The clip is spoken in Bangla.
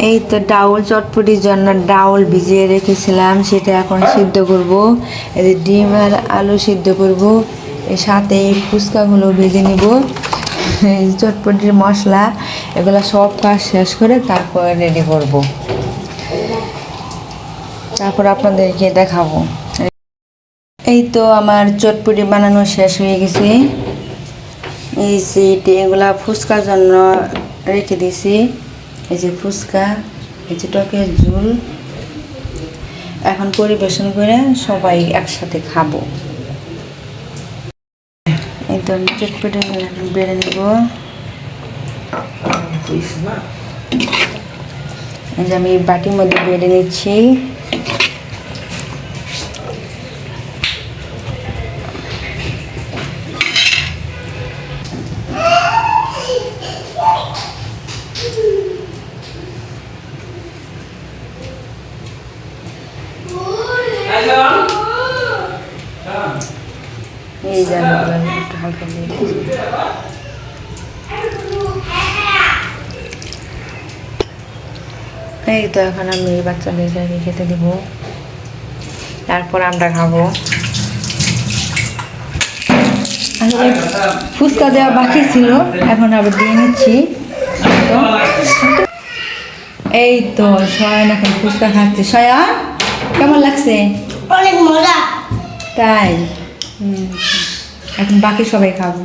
এই তো ডাউল চটপটির জন্য ডাউল ভিজিয়ে রেখেছিলাম, সেটা এখন সিদ্ধ করব। এই যে ডিম আর আলু সিদ্ধ করব, এর সাথে এই ফুচকাগুলো ভেজে নিব। এই চটপটির মশলা এগুলো সব কাজ শেষ করে তারপর রেডি করব, তারপর আপনাদেরকে দেখাবো। এই তো আমার চটপটি বানানো শেষ হয়ে গেছে। এই যে এগুলা ফুচকার জন্য রেখে দিয়েছি। এই যে ফুচকা, এই যে টকের ঝোল। এখন পরিবেশন করে সবাই একসাথে খাবো। এই তো আমি চটপটি বেড়ে নিব। এই যে আমি বাটির মধ্যে বেড়ে নিচ্ছি। এই জায়গাগুলো একটু হালকা দিয়ে দিচ্ছি। এই তো এখন আমি বাচ্চাদেরকে খেতে দিব, তারপর আমরা খাবো। আসলে ফুচকা দেওয়া বাকি ছিল, এখন আবার দিয়ে নিচ্ছি। এই তো সয়ান এখন ফুচকা খাচ্ছে। সয়ান কেমন লাগছে? অনেক মজা। তাই এখন বাকি সবাই খাবো।